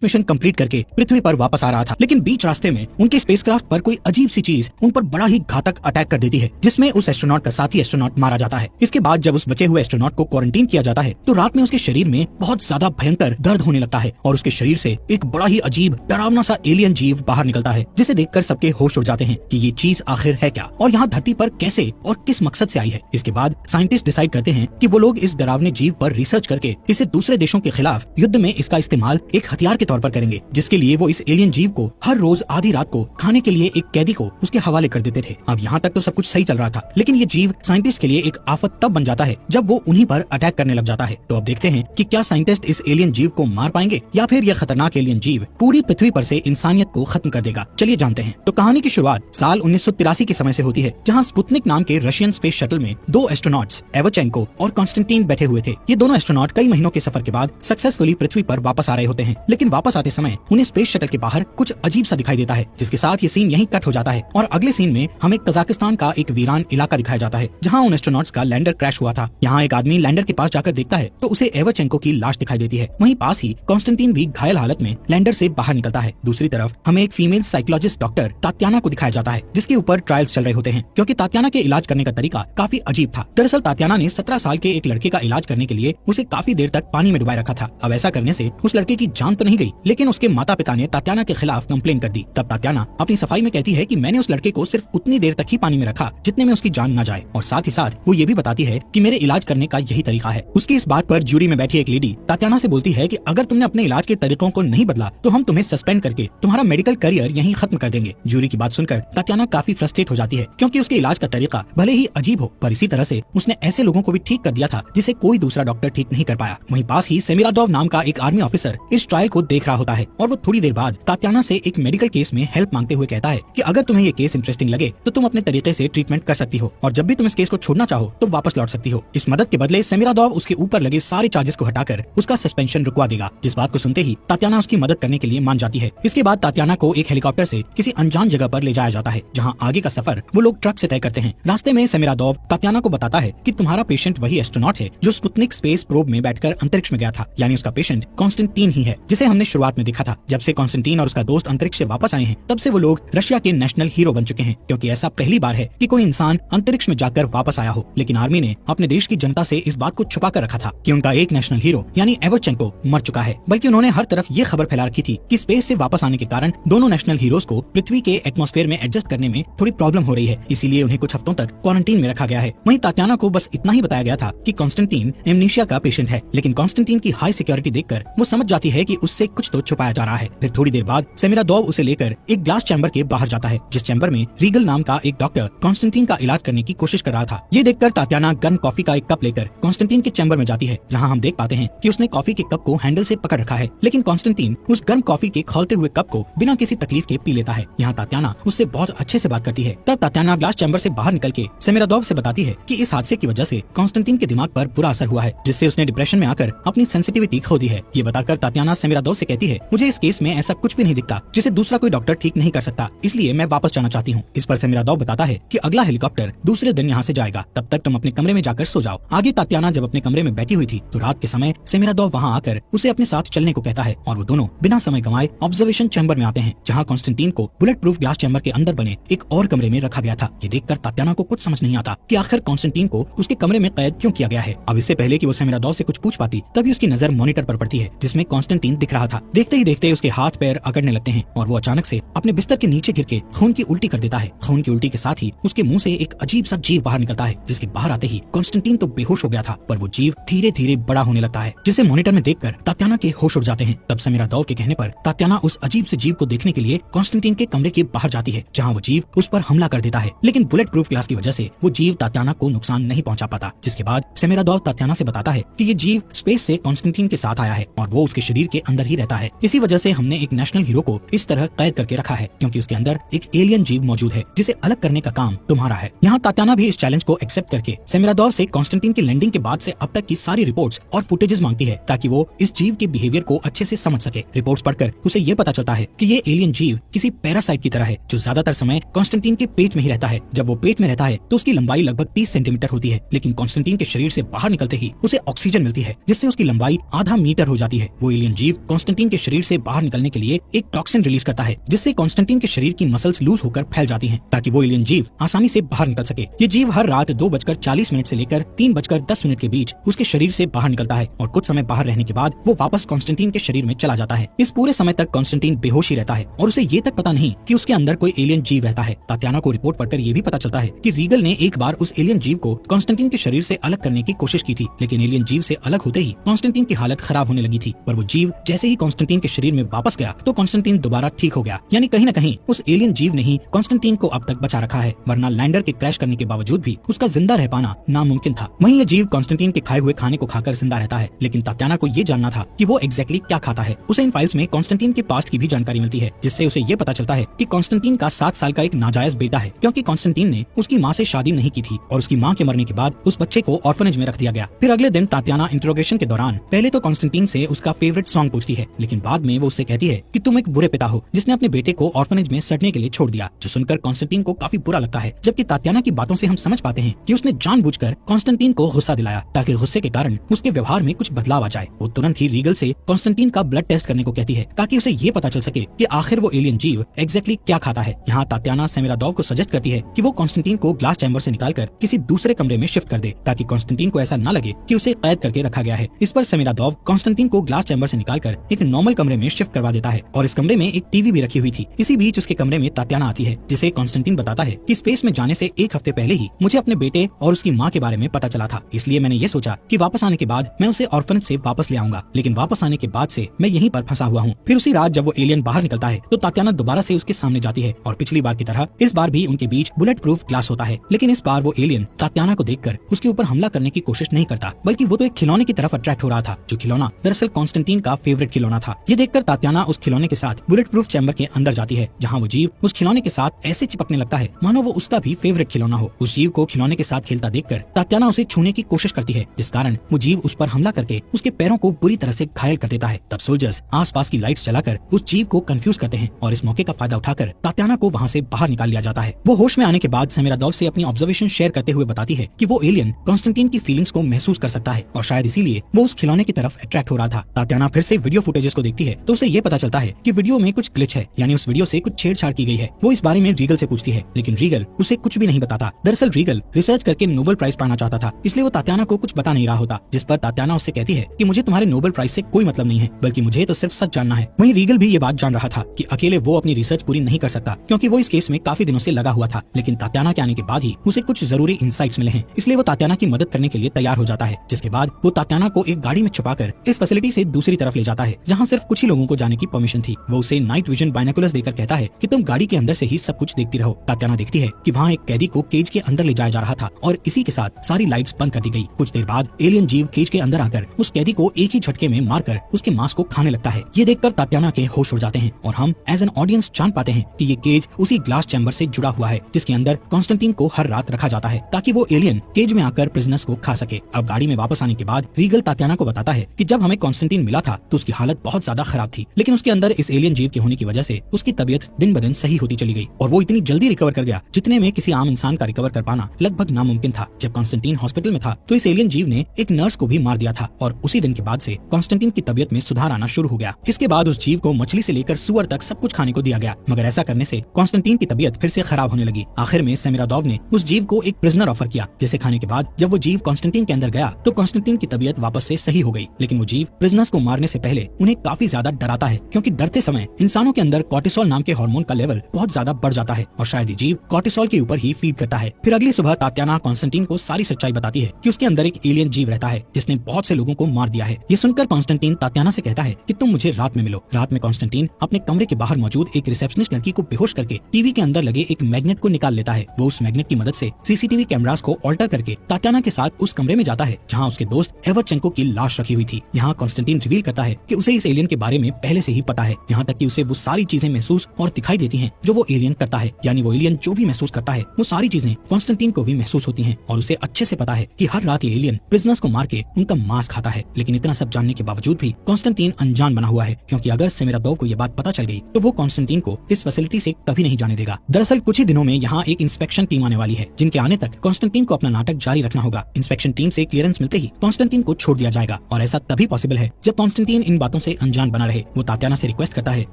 Mission complete करके पृथ्वी पर वापस आ रहा था, लेकिन बीच रास्ते में उनके स्पेसक्राफ्ट पर कोई अजीब सी चीज उन पर बड़ा ही घातक अटैक कर देती है, जिसमें उस एस्ट्रोनॉट का साथी एस्ट्रोनॉट मारा जाता है। इसके बाद जब उस बचे हुए एस्ट्रोनॉट को क्वारंटीन किया जाता है तो रात में उसके शरीर में बहुत ज्यादा भयंकर दर्द होने लगता है और उसके शरीर से एक बड़ा ही अजीब डरावना सा एलियन जीव बाहर निकलता है, जिसे देखकर सबके होश उड़ जाते हैं कि ये चीज आखिर है क्या और यहाँ धरती पर कैसे और किस मकसद से आई है। इसके बाद साइंटिस्ट डिसाइड करते हैं कि वो लोग इस डरावने जीव पर रिसर्च करके इसे दूसरे देशों के खिलाफ युद्ध में इसका इस्तेमाल एक हथियार के तौर पर करेंगे, जिसके लिए वो इस एलियन जीव को हर रोज आधी रात को खाने के लिए एक कैदी को उसके हवाले कर देते थे। अब यहाँ तक तो सब कुछ सही चल रहा था, लेकिन ये जीव साइंटिस्ट के लिए एक आफत तब बन जाता है जब वो उन्हीं पर अटैक करने लग जाता है। तो अब देखते हैं कि क्या साइंटिस्ट इस एलियन जीव को मार पाएंगे या फिर यह खतरनाक एलियन जीव पूरी पृथ्वी पर से इंसानियत को खत्म कर देगा। चलिए जानते हैं। तो कहानी की शुरुआत साल 1983 के समय से होती है, जहाँ स्पुतनिक नाम के रशियन स्पेस शटल में दो एस्ट्रोनॉट्स एवचेंको और कॉन्स्टेंटीन बैठे हुए थे। ये दोनों एस्ट्रोनॉट कई महीनों के सफर के बाद सक्सेसफुली पृथ्वी पर वापस आ रहे होते हैं, लेकिन वापस आते समय उन्हें स्पेस शटल के बाहर कुछ अजीब सा दिखाई देता है, जिसके साथ ये सीन यहीं कट हो जाता है और अगले सीन में हमें कजाकिस्तान का एक वीरान इलाका दिखाया जाता है, जहाँ उन एस्ट्रोनॉट्स का लैंडर क्रैश हुआ था। यहाँ एक आदमी लैंडर के पास जाकर देखता है तो उसे एवचेंको की लाश दिखाई देती है। वहीं पास ही कॉन्स्टेंटीन भी घायल हालत में लैंडर से बाहर निकलता है। दूसरी तरफ हमें एक फीमेल साइकोलॉजिस्ट डॉक्टर तात्याना को दिखाया जाता है, जिसके ऊपर ट्रायल्स चल रहे होते हैं, क्योंकि तात्याना के इलाज करने का तरीका काफी अजीब था। दरअसल तात्याना ने 17 साल के एक लड़के का इलाज करने के लिए उसे काफी देर तक पानी में डुबाए रखा था। अब ऐसा करने से उस लड़के की जान तो नहीं गई, लेकिन उसके माता पिता ने तात्याना के खिलाफ कंप्लेन कर दी। तब तात्याना अपनी सफाई में कहती है कि मैंने उस लड़के को सिर्फ उतनी देर तक ही पानी में रखा जितने में उसकी जान न जाए, और साथ ही साथ वो ये भी बताती है कि मेरे इलाज करने का यही तरीका है। उसकी इस बात पर जूरी में बैठी एक लेडी तात्याना से बोलती है कि अगर तुमने अपने इलाज के तरीकों को नहीं बदला तो हम तुम्हें सस्पेंड करके तुम्हारा मेडिकल करियर यहीं खत्म कर देंगे। जूरी की बात सुनकर तात्याना काफी फ्रस्ट्रेट हो जाती है, क्योंकि उसके इलाज का तरीका भले ही अजीब हो, पर इसी तरह से उसने ऐसे लोगों को भी ठीक कर दिया था जिसे कोई दूसरा डॉक्टर ठीक नहीं कर पाया। वहीं पास ही सेमिरादोव नाम का एक आर्मी ऑफिसर इस ट्रायल को देख रहा होता है और वो थोड़ी देर बाद तात्याना से एक मेडिकल केस में हेल्प मांगते हुए कहता है कि अगर तुम्हें ये केस इंटरेस्टिंग लगे तो तुम अपने तरीके से ट्रीटमेंट कर सकती हो, और जब भी तुम इस केस को छोड़ना चाहो तो वापस लौट सकती हो। इस मदद के बदले सेमिरादोव उसके ऊपर लगे सारे चार्जेस को हटाकर उसका सस्पेंशन रुकवा देगा, जिस बात को सुनते ही तात्याना उसकी मदद करने के लिए मान जाती है। इसके बाद तात्याना को एक हेलीकॉप्टर से किसी अनजान जगह पर ले जाया जाता है, जहाँ आगे का सफर वो लोग ट्रक से तय करते हैं। रास्ते में सेमिरादोव तात्याना को बताता है कि तुम्हारा पेशेंट वही एस्ट्रोनॉट है जो स्पुतनिक स्पेस प्रोब में बैठकर अंतरिक्ष में गया था, यानी उसका पेशेंट कॉन्स्टेंटीन ही है, जिसे हमने शुरुआत में देखा था। जब से कॉन्स्टेंटीन और उसका दोस्त अंतरिक्ष से वापस आए हैं, तब से वो लोग रशिया के नेशनल हीरो बन चुके हैं, क्योंकि ऐसा पहली बार है कि कोई इंसान अंतरिक्ष में जाकर वापस आया हो। लेकिन आर्मी ने अपने देश की जनता से इस बात को छुपा कर रखा था कि उनका एक नेशनल हीरो यानी एवचेंको मर चुका है, बल्कि उन्होंने हर तरफ ये खबर फैला रखी थी कि स्पेस से वापस आने के कारण दोनों नेशनल हीरोज को पृथ्वी के एटमॉस्फेयर में एडजस्ट करने में थोड़ी प्रॉब्लम हो रही है, इसीलिए उन्हें कुछ हफ्तों तक क्वारंटीन में रखा गया है। वहीं तात्याना को बस इतना ही बताया गया था कि कॉन्स्टेंटीन एमनीशिया का पेशेंट है, लेकिन कॉन्स्टेंटीन की हाई सिक्योरिटी देखकर वो समझ जाती है कि उससे कुछ तो छुपाया जा रहा है। फिर थोड़ी देर बाद सेमिरादोव उसे लेकर एक ग्लास चैम्बर के बाहर जाता है, जिस चैम्बर में रीगल नाम का एक डॉक्टर कॉन्स्टेंटीन का इलाज करने की कोशिश कर रहा था। ये देखकर तात्याना गर्म कॉफी का एक कप लेकर कॉन्स्टेंटीन के चैम्बर में जाती है, जहाँ हम देख पाते हैं कि उसने कॉफी के कप को हैंडल से पकड़ रखा है, लेकिन कॉन्स्टेंटीन उस गर्म कॉफी के खौलते हुए कप को बिना किसी तकलीफ के पी लेता है। यहाँ तात्याना उससे बहुत अच्छे से बात करती है। तब तात्याना ग्लास चैम्बर से बाहर निकल के सेमिरादोव से बताती है कि इस हादसे की वजह से कॉन्स्टेंटीन के दिमाग पर बुरा असर हुआ है, जिससे उसने डिप्रेशन में आकर अपनी सेंसिटिविटी खो दी है। ये बताकर तात्याना सेमिरादोव से कहती है, मुझे इस केस में ऐसा कुछ भी नहीं दिखता जिसे दूसरा कोई डॉक्टर ठीक नहीं कर सकता, इसलिए मैं वापस जाना चाहती हूँ। इस पर सेमिरादोव बताता है कि अगला हेलीकॉप्टर दूसरे दिन यहाँ से जाएगा, तब तक तुम अपने कमरे में जाकर सो जाओ। आगे तात्याना जब अपने कमरे में बैठी हुई थी तो रात के समय सेमिरादोव वहाँ आकर उसे अपने साथ चलने को कहता है, और वो दोनों बिना समय गंवाए ऑब्जर्वेशन चैम्बर में आते हैं, जहाँ कॉन्स्टेंटीन को बुलेट प्रूफ ग्लास चैम्बर के अंदर बने एक और कमरे में रखा गया था। ये देखकर तात्याना को कुछ समझ नहीं आता कि आखिर कॉन्स्टेंटीन को उसके कमरे में कैद क्यों किया गया है। अब इससे पहले कि वो सेमिरादोव से कुछ पूछ पाती, तभी उसकी नजर मॉनिटर पर पड़ती है, जिसमें कॉन्स्टेंटीन दिख रहा था। देखते ही देखते उसके हाथ पैर अकड़ने लगते हैं और वो अचानक से अपने बिस्तर के नीचे गिर के खून की उल्टी कर देता है। खून की उल्टी के साथ ही उसके मुंह से एक अजीब सा जीव बाहर निकलता है, जिसके बाहर आते ही कॉन्स्टेंटीन तो बेहोश हो गया था, पर वो जीव धीरे धीरे बड़ा होने लगता है, जिसे मॉनिटर में देखकर तात्याना के होश उड़ जाते हैं। तब सेमिरादोव के कहने पर तात्याना उस अजीब से जीव को देखने के लिए कॉन्स्टेंटीन के कमरे के बाहर जाती है, जहाँ वो जीव उस पर हमला कर देता है, लेकिन बुलेट प्रूफ ग्लास की वजह से वो जीव तात्याना को नुकसान नहीं पहुंचा पाता। जिसके बाद सेमिरादोव तात्याना से बताता है कि ये जीव स्पेस से कॉन्स्टेंटीन के साथ आया है और वो उसके शरीर के अंदर ही रहता है। इसी वजह से हमने एक नेशनल हीरो को इस तरह कैद करके रखा है, क्योंकि उसके अंदर एक एलियन जीव मौजूद है जिसे अलग करने का काम तुम्हारा है। यहाँ तात्याना भी इस चैलेंज को एक्सेप्ट करके सेमिरादोव से कॉन्स्टेंटीन की लैंडिंग के बाद से अब तक की सारी रिपोर्ट्स और फुटेजेस मांगती है, ताकि वो इस जीव के बिहेवियर को अच्छे से समझ सके। रिपोर्ट्स पढ़कर उसे ये पता चलता है कि ये एलियन जीव किसी पैरासाइट की तरह है, जो ज्यादातर समय कॉन्स्टेंटीन के पेट में ही रहता है। जब वो पेट में रहता है तो उसकी लंबाई लगभग 30 सेंटीमीटर होती है, लेकिन कॉन्स्टेंटीन के शरीर से बाहर निकलते ही उसे ऑक्सीजन मिलती है, जिससे उसकी लंबाई आधा मीटर हो जाती है। वो एलियन जीव कॉन्स्टेंटीन के शरीर से बाहर निकलने के लिए एक टॉक्सिन रिलीज करता है, जिससे कॉन्स्टेंटीन के शरीर की मसल्स लूज होकर फैल जाती हैं, ताकि वो एलियन जीव आसानी से बाहर निकल सके। ये जीव हर रात 2:40 से लेकर 3:10 के बीच उसके शरीर से बाहर निकलता है और कुछ समय बाहर रहने के बाद वो वापस कॉन्स्टेंटीन के शरीर में चला जाता है। इस पूरे समय तक कॉन्स्टेंटीन बेहोश ही रहता है और उसे ये तक पता नहीं कि उसके अंदर कोई एलियन जीव रहता है। तात्याना को रिपोर्ट पढ़कर ये भी पता चलता है कि रीगल ने एक बार उस एलियन जीव को कॉन्स्टेंटीन के शरीर से अलग करने की कोशिश की थी, लेकिन एलियन जीव से अलग होते ही कॉन्स्टेंटीन की हालत खराब होने लगी थी। पर वो जीव जैसे ही कॉन्स्टेंटीन के शरीर में वापस गया तो कॉन्स्टेंटीन दोबारा ठीक हो गया। यानी कहीं न कहीं उस एलियन जीव ने ही कॉन्स्टेंटीन को अब तक बचा रखा है, वरना लैंडर के क्रैश करने के बावजूद भी उसका जिंदा रह पाना नामुमकिन था। वहीं ये जीव कॉन्स्टेंटीन के खाए हुए खाने को खाकर जिंदा रहता है, लेकिन तात्याना को ये जानना था कि वो एग्जैक्टली क्या खाता है। उसे इन फाइल्स में कॉन्स्टेंटीन के पास्ट की भी जानकारी मिलती है, जिससे उसे ये पता चलता है कि कॉन्स्टेंटीन का 7 साल का एक नाजायज बेटा है, क्योंकि कॉन्स्टेंटीन ने उसकी माँ से शादी नहीं की थी और उसकी माँ के मरने के बाद उस बच्चे को ऑर्फनेज में रख दिया गया। फिर अगले दिन तात्याना इंट्रोगेशन के दौरान पहले तो कॉन्स्टेंटीन से उसका फेवरेट सॉन्ग पूछती है, लेकिन बाद में वो उससे कहती है कि तुम एक बुरे पिता हो जिसने अपने बेटे को ऑर्फनेज में सड़ने के लिए छोड़ दिया, जो सुनकर कॉन्स्टेंटीन को काफी बुरा लगता है। जबकि तात्याना की बातों से हम समझ पाते हैं कि उसने जानबूझकर कॉन्स्टेंटीन को गुस्सा दिलाया ताकि गुस्से के कारण उसके व्यवहार में कुछ बदलाव आ जाए। वो तुरंत ही रीगल से कॉन्स्टेंटीन का ब्लड टेस्ट करने को कहती है ताकि उसे ये पता चल सके कि आखिर वो एलियन जीव एग्जैक्टली क्या खाता है। यहाँ तात्याना सेमिरादोव को सजेस्ट करती है कि वो कॉन्स्टेंटीन को ग्लास चैम्बर से निकालकर किसी दूसरे कमरे में शिफ्ट कर दे, ताकि कॉन्स्टेंटीन को ऐसा न लगे कि उसे कैद करके रखा गया है। इस पर सेमिरादोव कॉन्स्टेंटीन को ग्लास चैम्बर से निकालकर एक नॉर्मल कमरे में शिफ्ट करवा देता है और इस कमरे में एक टीवी भी रखी हुई थी। इसी बीच उसके कमरे में तात्याना आती है, जिसे कॉन्स्टेंटीन बताता है कि स्पेस में जाने से एक हफ्ते पहले ही मुझे अपने बेटे और उसकी माँ के बारे में पता चला था, इसलिए मैंने ये सोचा कि वापस आने के बाद मैं उसे ऑर्फनेज से वापस ले आऊंगा, लेकिन वापस आने के बाद से मैं यहीं पर फंसा हुआ हूँ। फिर उसी रात जब वो एलियन बाहर निकलता है तो तात्याना दोबारा से उसके सामने जाती है और पिछली बार की तरह इस बार भी उनके बीच बुलेट प्रूफ ग्लास होता है, लेकिन इस बार वो एलियन तात्याना को देखकर उसके ऊपर हमला करने की कोशिश नहीं करता, बल्कि वो तो एक खिलौने की तरफ अट्रैक्ट हो रहा था, जो खिलौना दरअसल कॉन्स्टेंटीन का फेवरेट खिलौना था। ये देखकर तात्याना उस खिलौने के साथ बुलेट प्रूफ चैम्बर के अंदर जाती है, जहाँ वो जीव उस खिलौने के साथ ऐसे चिपकने लगता है मानो वो उसका भी फेवरेट खिलौना हो। उस जीव को खिलौने के साथ खेलता देखकर तात्याना उसे छूने की कोशिश करती है, जिस कारण वो जीव उस पर हमला करके उसके पैरों को बुरी तरह से घायल कर देता है। तब सोल्जर्स आसपास की लाइट्स जलाकर उस जीव को कंफ्यूज करते हैं और इस मौके का फायदा उठाकर तात्याना को वहाँ से बाहर निकाल लिया जाता है। वो होश में आने के बाद सेमिरादोव से अपनी ऑब्जर्वेशन शेयर करते हुए बताती है कि वो एलियन कॉन्स्टेंटीन की फीलिंग्स को महसूस कर सकता है और शायद इसीलिए वो उस खिलौने की तरफ अट्रैक्ट हो रहा था। तात्याना फिर से वीडियो फुटेजेस को देखती है तो उसे ये पता चलता है कि वीडियो में कुछ ग्लिच है, यानी उस वीडियो से कुछ छेड़छाड़ की गई है। वो इस बारे में रीगल से पूछती है, लेकिन रीगल उसे कुछ भी नहीं बताता। दरअसल रीगल रिसर्च करके नोबेल प्राइज पाना चाहता था, इसलिए वो तात्याना को कुछ बता नहीं रहा होता, जिस पर तात्याना उससे कहती है कि मुझे तुम्हारे नोबेल प्राइज से कोई मतलब नहीं है, बल्कि मुझे तो सिर्फ सच जानना है। वहीं रीगल भी ये बात जान रहा था कि अकेले वो अपनी रिसर्च पूरी नहीं कर सकता, क्योंकि वो इस केस में काफी दिनों से लगा हुआ था, लेकिन तात्याना के आने के बाद ही उसे कुछ जरूरी इंसाइट्स मिले हैं, इसलिए वो तात्याना की मदद करने के लिए तैयार हो जाता है। जिसके बाद वो तात्याना को एक गाड़ी में छुपाकर इस फैसिलिटी से दूसरी तरफ ले जाता है, जहाँ सिर्फ कुछ ही लोगों को जाने की परमिशन थी। वो उसे नाइट विजन बाइनोकुलर्स देकर कहता है कि तुम गाड़ी के अंदर से ही सब कुछ देखती रहो। तात्याना देखती है कि वहाँ एक कैदी को केज के अंदर ले जाया जा रहा था और इसी के साथ सारी लाइट्स बंद कर दी गई। कुछ देर बाद एलियन जीव केज के अंदर आकर उस कैदी को एक ही झटके में मारकर उसके मांस को खाने लगता है। ये देखकर तात्याना के होश उड़ जाते हैं और हम एज एन ऑडियंस जान पाते हैं कि ये केज उसी ग्लास चैम्बर से जुड़ा हुआ है, जिसके अंदर कॉन्स्टेंटीन को हर रात रखा जाता है ताकि वो एलियन केज में आकर प्रिजनर्स को खा सके। अब गाड़ी में वापस आने के बाद रीगल तात्याना को बताता है कि जब हमें कॉन्स्टेंटीन मिला था तो उसकी हालत बहुत ज्यादा खराब थी, लेकिन उसके अंदर इस एलियन जीव के होने की वजह से उसकी तबीयत दिन ब दिन सही होती चली गई और वो इतनी जल्दी रिकवर कर गया जितने में किसी आम इंसान का रिकवर कर पाना लगभग नामुमकिन था। जब कॉन्स्टेंटीन हॉस्पिटल में था तो इस एलियन जीव ने एक नर्स को भी मार दिया था और उसी दिन के बाद से कॉन्स्टेंटीन की तबीयत में सुधार आना शुरू हो गया। इसके बाद उस जीव को मछली से लेकर सुअर तक सब कुछ खाने को दिया गया, मगर ऐसा करने से कॉन्स्टेंटीन की तबीयत फिर से खराब होने लगी। आखिर में सेमिरादोव ने उस जीव को एक प्रिजनर ऑफर किया, जिसे खाने के बाद जब वो जीव कॉन्स्टेंटीन के अंदर गया तो कॉन्स्टेंटीन की तबीयत वापस से सही हो गई। लेकिन वो जीव प्रिजनर्स को मारने से पहले उन्हें काफी ज्यादा डराता है, क्योंकि डरते समय इंसानों के अंदर कॉर्टिसोल नाम के हार्मोन का लेवल बहुत ज्यादा बढ़ जाता है और शायद ये जीव कॉर्टिसोल के ऊपर ही फीड करता है। फिर अगली सुबह तात्याना कॉन्स्टेंटीन को सारी सच्चाई बताती है कि उसके अंदर एक एलियन जीव रहता है जिसने बहुत से लोगों को मार दिया है। ये सुनकर कॉन्स्टेंटीन तात्याना से कहता है कि तुम मुझे रात में मिलो। रात में कॉन्स्टेंटीन अपने कमरे के बाहर मौजूद एक रिसेप्शनिस्ट लड़की को बेहोश करके टीवी के अंदर लगे एक मैग्नेट को निकाल लेता है। वो उस मैग्नेट की मदद से सीसीटीवी कैमरास को ऑल्टर करके तात्याना के साथ उस कमरे में जाता है जहाँ उसके दोस्त एवरचेंको की लाश रखी हुई थी। यहाँ कॉन्स्टेंटीन रिवील करता है कि उसे इस एलियन के बारे में पहले से ही पता है, यहाँ तक कि उसे वो सारी चीजें महसूस और दिखाई देती हैं जो वो एलियन करता है। यानी वो एलियन जो भी महसूस करता है वो सारी चीजें कॉन्स्टेंटीन को भी महसूस होती हैं और उसे अच्छे से पता है कि हर रात ये एलियन प्रिजनर्स को मार के उनका मांस खाता है। लेकिन इतना सब जानने के बावजूद भी कॉन्स्टेंटीन अनजान बना हुआ है, क्योंकि अगर सेमिरादोव को ये बात पता चल गई तो वो कॉन्स्टेंटीन को इस फैसिलिटी से कभी नहीं जाने देगा। दरअसल कुछ ही दिनों में यहाँ एक इंस्पेक्शन टीम आने वाली है, जिनके आने तक कॉन्स्टेंटीन को अपना नाटक जारी रखना होगा। इंस्पेक्शन टीम से क्लियरेंस मिलते ही कॉन्स्टेंटीन को छोड़ दिया जाएगा और ऐसा तभी पॉसिबल है जब कॉन्स्टेंटीन इन बातों बातों से अनजान बना रहे। वो तात्याना से रिक्वेस्ट करता है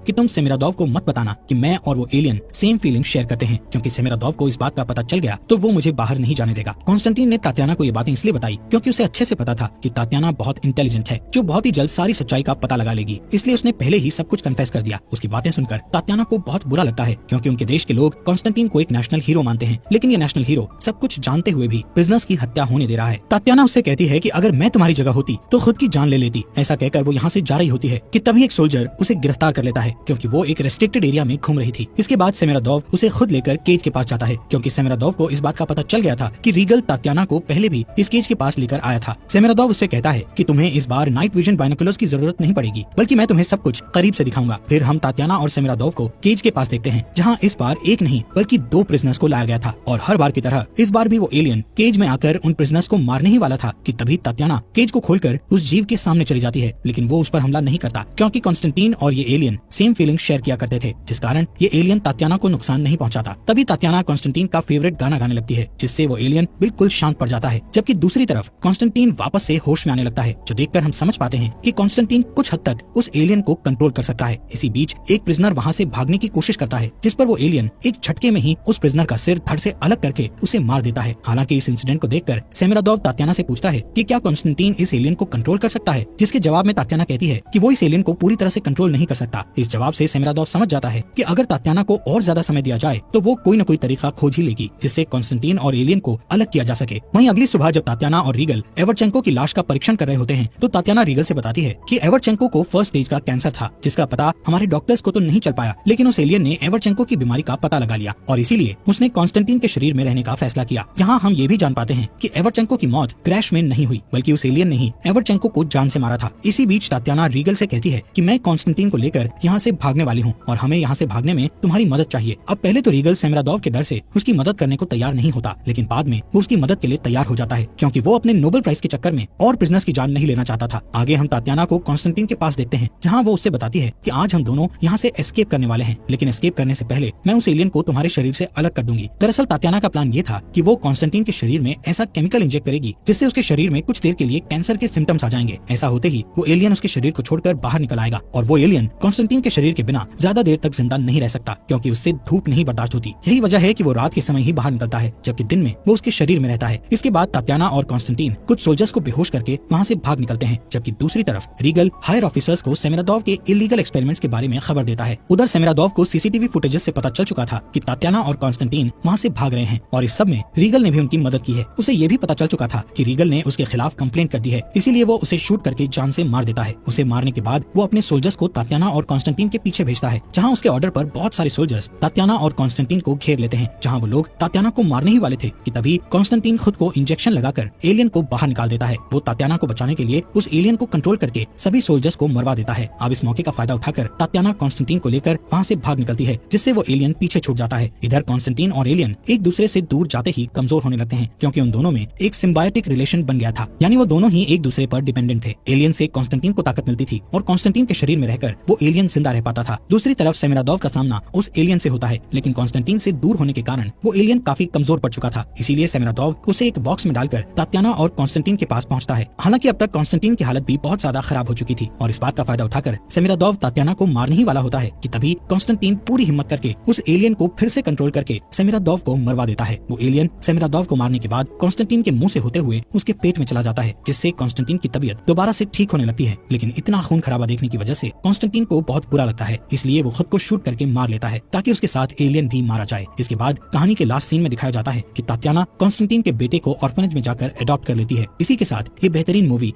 कि तुम सेमिरादोव को मत बताना कि मैं और वो एलियन सेम फीलिंग शेयर करते हैं, क्योंकि सेमिरादोव को इस बात का पता चल गया तो वो मुझे बाहर नहीं जाने देगा। कॉन्स्टेंटीन ने तात्याना को ये बातें इसलिए बताई क्योंकि उसे अच्छे से पता था कि तात्याना बहुत इंटेलिजेंट है, जो बहुत ही जल्द सारी सच्चाई का पता लगा लेगी। इसलिए उसने पहले ही सब कुछ कन्फेस कर दिया। उसकी बातें सुनकर तात्याना को बहुत बुरा लगता है, क्योंकि उनके देश के लोग कॉन्स्टेंटीन को एक नेशनल हीरो मानते हैं, लेकिन ये नेशनल हीरो सब कुछ जानते हुए भी प्रिजनर्स की हत्या होने दे रहा है। तात्याना उससे कहती है कि अगर मैं तुम्हारी जगह होती तो खुद की जान ले लेती। ऐसा कहकर वो यहाँ से जा रही होती है कि तभी एक सोल्जर उसे गिरफ्तार कर लेता है, क्योंकि वो एक रेस्ट्रिक्टेड एरिया में घूम रही थी। इसके बाद सेमिरादोव उसे खुद लेकर केज के पास जाता है, क्योंकि सेमिरादोव को इस बात का पता चल गया था कि रीगल तात्याना को पहले भी इस केज के पास लेकर आया था। सेमिरादोव उससे कहता है कि तुम्हें इस बार नाइट विजन बाइनोकुलर्स की जरूरत नहीं पड़ेगी, बल्कि मैं तुम्हें सब कुछ करीब से दिखाऊंगा। फिर हम तात्याना और सेमिरादोव को केज के पास देखते हैं, जहाँ इस बार एक नहीं बल्कि 2 प्रिजनर्स को लाया गया था। और हर बार की तरह इस बार भी वो एलियन केज में आकर उन प्रिजनर्स को मारने ही वाला था कि तभी तात्याना केज को खोलकर उस जीव के सामने चली जाती है, लेकिन वो उस पर हमला नहीं करता, क्योंकि कॉन्स्टेंटीन और ये एलियन सेम फीलिंग शेयर किया करते थे, जिस कारण ये एलियन तात्याना को नुकसान नहीं पहुंचाता। तभी तात्याना कॉन्स्टेंटीन का फेवरेट गाना गाने लगती है, जिससे वो एलियन बिल्कुल शांत पड़ जाता है। जबकि दूसरी तरफ कॉन्स्टेंटीन वापस से होश में आने लगता है, जो देखकर हम समझ पाते हैं कि कॉन्स्टेंटीन कुछ हद तक उस एलियन को कंट्रोल कर सकता है। इसी बीच एक प्रिजनर वहाँ से भागने की कोशिश करता है, जिस पर वो एलियन एक झटके में ही उस प्रिजनर का सिर धड़ से अलग करके उसे मार देता है। हालांकि इस इंसिडेंट को देखकर सेमिरादोव तात्याना से पूछता है कि क्या कॉन्स्टेंटीन इस एलियन को कंट्रोल कर सकता है, जिसके जवाब में तात्याना कहती है कि वो इस एलियन को पूरी तरह से कंट्रोल नहीं कर सकता। इस जवाब से सेमिरादोव समझ जाता है कि अगर तात्याना को और ज्यादा समय दिया जाए तो वो कोई न कोई तरीका खोज ही लेगी, जिससे कॉन्स्टेंटीन और एलियन को अलग किया जा सके। वहीं अगली सुबह जब तात्याना और रीगल एवरचेंको की लाश का परीक्षण कर रहे होते हैं, तो तात्याना रीगल से बताती है कि एवरचेंको को फर्स्ट स्टेज का कैंसर था, जिसका पता हमारे डॉक्टर्स को तो नहीं चल पाया, लेकिन उस एलियन ने एवरचेंको की बीमारी का पता लगा लिया और इसीलिए उसने कॉन्स्टेंटीन के शरीर में रहने का फैसला किया। यहाँ हम ये भी जान पाते हैं कि एवरचेंको की मौत क्रैश में नहीं हुई, बल्कि उस एलियन ने ही एवरचेंको को जान से मारा था। इसी बीच तात्याना रीगल से कहती है कि मैं कॉन्स्टेंटीन को लेकर यहाँ से भागने वाली हूँ और हमें यहाँ से भागने में तुम्हारी मदद चाहिए। अब पहले तो रीगल सेमिरादोव के डर से उसकी मदद करने को तैयार नहीं होता, लेकिन बाद में वो उसकी मदद के लिए तैयार हो जाता है, क्योंकि वो अपने नोबेल प्राइज के चक्कर में और प्रिजनर्स की जान नहीं लेना चाहता था। आगे हम तात्याना को कॉन्स्टेंटीन के पास देखते हैं, जहाँ वो उससे बताती है कि आज हम दोनों यहाँ से एस्केप करने वाले हैं, लेकिन एस्केप करने से पहले मैं उस एलियन को तुम्हारे शरीर से अलग कर दूंगी। दरअसल तात्याना का प्लान ये था कि वो कॉन्स्टेंटीन के शरीर में ऐसा केमिकल इंजेक्ट करेगी जिससे उसके शरीर में कुछ देर के लिए कैंसर के सिम्टम्स आ जाएंगे। ऐसा होते ही वो एलियन उसके शरीर को छोड़कर बाहर निकल आएगा और वो एलियन कॉन्स्टेंटीन के शरीर के बिना ज्यादा देर तक जिंदा नहीं रह सकता, क्योंकि उससे धूप नहीं बर्दाश्त होती। यही वजह है कि वो रात के समय ही बाहर निकलता है, जबकि दिन में वो उसके शरीर में रहता है। इसके बाद तात्याना और कॉन्स्टेंटीन कुछ सोल्जर्स को बेहोश करके वहाँ से भाग निकलते हैं, जबकि दूसरी तरफ रीगल हायर ऑफिसर्स को सेमिरादोव के इलीगल एक्सपेरिमेंट्स के बारे में खबर देता है। उधर सेमिरादोव को सीसीटीवी फुटेजेस से पता चल चुका था कि तात्याना और कॉन्स्टेंटीन वहाँ से भाग रहे हैं और इस सब में रीगल ने भी उनकी मदद की है। उसे ये भी पता चल चुका था कि रीगल ने उसके खिलाफ कंप्लेंट कर दी है, इसीलिए वो उसे शूट करके जान से मार देता है। उसे मारने के बाद वो अपने सोल्जर्स को तात्याना और कॉन्स्टेंटीन के पीछे भेजता है, जहाँ उसके ऑर्डर पर बहुत सारे सोल्जर्स तात्याना और कॉन्स्टेंटीन को घेर लेते हैं, जहाँ वो लोग तात्याना को मारने ही वाले थे कि तभी कॉन्स्टेंटीन खुद को इंजेक्शन लगाकर एलियन को बाहर निकाल देता है। वो तात्याना को बचाने के लिए उस एलियन को कंट्रोल करके सभी सोल्जर्स को मरवा देता है। अब इस मौके का फायदा उठाकर तात्याना कॉन्स्टेंटीन को लेकर वहाँ से भाग निकलती है, जिससे वो एलियन पीछे छूट जाता है। इधर कॉन्स्टेंटीन और एलियन एक दूसरे से दूर जाते ही कमजोर होने लगते हैं, क्योंकि उन दोनों में एक सिम्बायोटिक रिलेशन बन गया था, यानी वो दोनों ही एक दूसरे पर डिपेंडेंट थे। एलियन से कॉन्स्टेंटीन को ताकत मिलती थी और कॉन्स्टेंटीन के शरीर में रहकर वो एलियन जिंदा रह पाता था। दूसरी तरफ सेमिरादोव का सामना उस एलियन से होता है, लेकिन कॉन्स्टेंटीन से दूर होने के कारण वो एलियन काफी कमजोर पड़ चुका था। इसीलिए सेमिरादोव उसे एक बॉक्स में डालकर तात्याना और कॉन्स्टेंटीन के पास पहुंचता है। हालांकि अब तक कॉन्स्टेंटीन की हालत भी बहुत ज्यादा खराब हो चुकी थी और इस बात का फायदा उठाकर सेमिरादोव तात्याना को मारने ही वाला होता है कि तभी कॉन्स्टेंटीन पूरी हिम्मत करके उस एलियन को फिर से कंट्रोल करके सेमिरादोव को मरवा देता है। वो एलियन सेमिरादोव को मारने के बाद कॉन्स्टेंटीन के मुंह से होते हुए उसके पेट में चला जाता है, जिससे कॉन्स्टेंटीन की तबीयत दोबारा से ठीक होने लगती है। लेकिन इतना खून खराबा देखने की वजह से कॉन्स्टेंटीन को बहुत बुरा लगता है, इसलिए वो खुद को शूट करके मार लेता है ताकि उसके साथ एलियन भी मारा जाए। इसके बाद कहानी के लास्ट सीन में दिखाया जाता है कि तात्याना कॉन्स्टेंटीन के बेटे को ऑर्फनेज में जाकर अडॉप्ट कर लेती है। इसी के साथ ये बेहतरीन मूवी